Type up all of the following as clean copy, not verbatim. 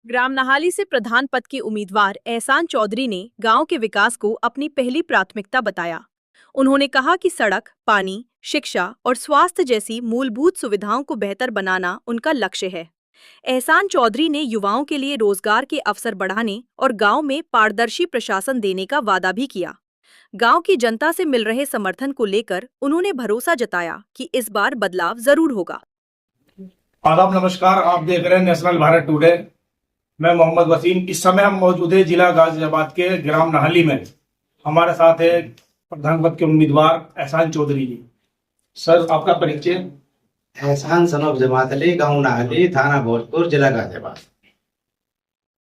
ग्राम नाहाली से प्रधान पद के उम्मीदवार एहसान चौधरी ने गांव के विकास को अपनी पहली प्राथमिकता बताया। उन्होंने कहा कि सड़क, पानी, शिक्षा और स्वास्थ्य जैसी मूलभूत सुविधाओं को बेहतर बनाना उनका लक्ष्य है। एहसान चौधरी ने युवाओं के लिए रोजगार के अवसर बढ़ाने और गांव में पारदर्शी प्रशासन देने का वादा भी किया। गांव की जनता से मिल रहे समर्थन को लेकर उन्होंने भरोसा जताया कि इस बार बदलाव जरूर होगा। आदाब, नमस्कार। आप देख रहे हैं नेशनल भारत टुडे। मैं मोहम्मद वसीम। इस समय हम मौजूद है जिला गाजियाबाद के ग्राम नाहाली में। हमारे साथ है प्रधान पद के उम्मीदवार एहसान चौधरी जी। सर, आपका परिचय। एहसान सनोफ जमात अली, गाँव नाहाली, थाना भोजपुर, जिला गाजियाबाद।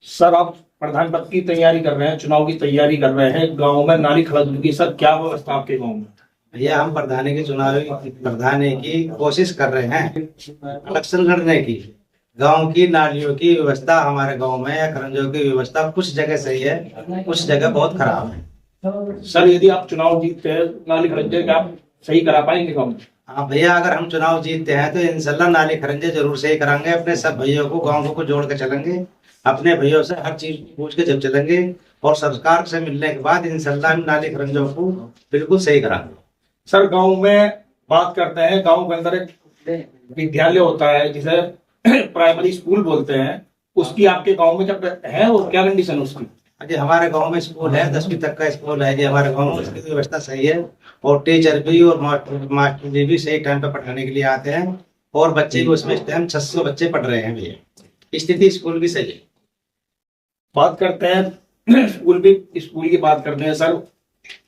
सर, आप प्रधान पद की तैयारी कर रहे हैं, चुनाव की तैयारी कर रहे हैं। गांव में नाली खड़द की सर क्या व्यवस्था आपके गांव में? भैया, हम प्रधानी की चुनावी प्रधानी की कोशिश कर रहे हैं इलेक्शन लड़ने की। गांव की नालियों की व्यवस्था हमारे गांव में या खरंजों की व्यवस्था कुछ जगह सही है, कुछ जगह बहुत खराब है। सर, यदि आप चुनाव जीतते हैं, नाली खड़ंजे क्या आप सही करा पाएंगे गाँव में? हाँ भैया, अगर हम चुनाव जीतते हैं तो इंशाल्लाह नाली खरंजे जरूर सही कराएंगे। अपने सब भैयों को, गाँव को जोड़ के चलेंगे। अपने भैयों से हर चीज पूछ के जब चलेंगे और सरकार से मिलने के बाद इंशाल्लाह हम नाली खरंजों को बिल्कुल सही कराएंगे। सर, गांव में बात करते हैं, गांव के अंदर एक विद्यालय होता है जिसे प्राइमरी स्कूल बोलते हैं। उसकी आपके गांव में जब है और क्या कंडीशन उसकी? अभी हमारे गांव में स्कूल है, 10वीं तक का स्कूल है जी। हमारे गांव में उसकी व्यवस्था सही है और टीचर भी और मास्टर जी भी सही टाइम पे पढ़ाने के लिए आते हैं और बच्चे भी उसमें इस टाइम 600 बच्चे पढ़ रहे हैं भैया। स्थिति स्कूल भी सही है। बात करते हैं स्कूल की बात करते हैं। सर,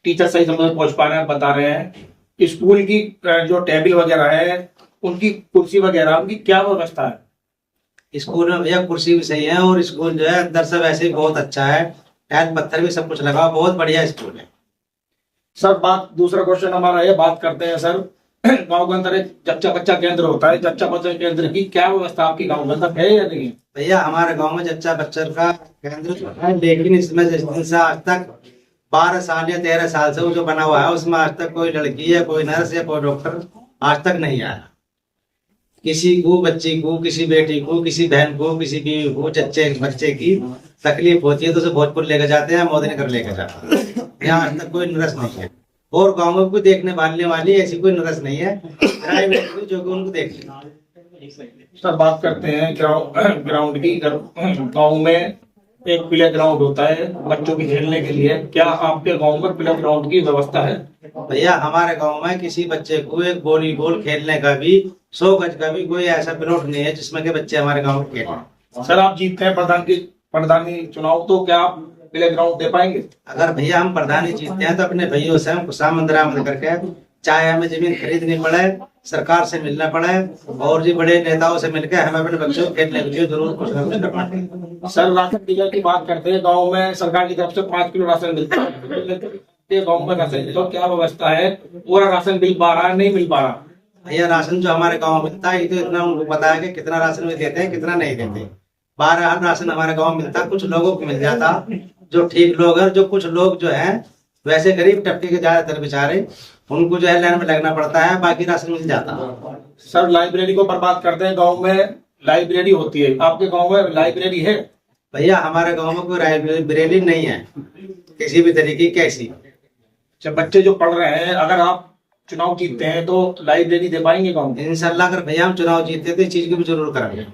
टीचर सही समय में पहुंच पा रहे हैं, बता रहे हैं। स्कूल की जो टेबल वगैरह है, उनकी कुर्सी वगैरह, उनकी क्या व्यवस्था है? स्कूल में भैया कुर्सी भी सही है और स्कूल जो है अंदर से वैसे ही बहुत अच्छा है। टाइल पत्थर भी सब कुछ लगा, बहुत बढ़िया स्कूल है। सर, दूसरा क्वेश्चन हमारा ये बात करते हैं सर, गांव के अंदर एक जच्चा बच्चा केंद्र होता है। जच्चा बच्चा केंद्र की क्या व्यवस्था आपकी गांव के अंदर है या नहीं है? भैया, हमारे गाँव में जच्चा बच्चर का केंद्र है, लेकिन इसमें आज तक 12 साल या 13 साल से वो जो बना हुआ है उसमें आज तक कोई लड़की या कोई नर्स या कोई डॉक्टर आज तक नहीं आया। किसी को, बच्ची को, किसी बेटी को, किसी बहन को, किसी की को, बच्चे की तकलीफ होती है तो उसे भोजपुर लेकर जाते हैं, मोदीनगर लेकर जाते हैं। यहाँ आज तक कोई नर्स नहीं है और गाँव में कोई देखने वाली ऐसी कोई नर्स नहीं है जो कि उनको देख ले। सर, बात करते हैं ग्राउंड की। गांव में एक प्ले ग्राउंड होता है बच्चों के खेलने के लिए। क्या आपके गांव में प्ले ग्राउंड की व्यवस्था है? भैया, हमारे गांव में किसी बच्चे को एक वॉलीबॉल खेलने का भी 100 गज का भी कोई ऐसा प्लॉट नहीं है जिसमें के बच्चे हमारे गांव में खेलें। सर, आप जीतते हैं प्रधानी चुनाव, तो क्या आप प्ले ग्राउंड दे पाएंगे? अगर भैया हम प्रधानी जीतते हैं तो अपने भैयों से हम खुशामद रामद करके, चाहे हमें जमीन खरीदनी पड़े, सरकार से मिलना पड़े और जी बड़े नेताओं से मिलकर हमें अपने बच्चों को खेलने के लिए जरूर कुछ न कुछ करवाएंगे। सर, राशन डीलर की बात करते हैं। गांव में सरकार की तरफ से 5 किलो राशन मिलता है। गांव में राशन तो क्या व्यवस्था है? पूरा राशन मिल पा रहा है, नहीं मिल पा रहा? भैया, राशन जो हमारे गाँव में मिलता है तो इतना उनको पता है कि कितना राशन में देते हैं, कितना नहीं देते। 12 राशन हमारे गाँव में मिलता, कुछ लोगों को मिल जाता जो ठीक लोग है। जो कुछ लोग जो है वैसे गरीब टप्पी के ज्यादातर बेचारे, उनको जो है लाइन में लगना पड़ता है, बाकी राशन मिल जाता। सर, लाइब्रेरी को बर्बाद करते हैं। गांव में लाइब्रेरी होती है, आपके गांव में लाइब्रेरी है? भैया, हमारे गांव में कोई लाइब्रेरी नहीं है किसी भी तरीके की। कैसी जब बच्चे जो पढ़ रहे हैं, अगर आप चुनाव जीतते हैं तो लाइब्रेरी दे पाएंगे गांव में? इंशाल्लाह अगर भैया हम चुनाव जीतते तो इस चीज की भी जरूर करेंगे।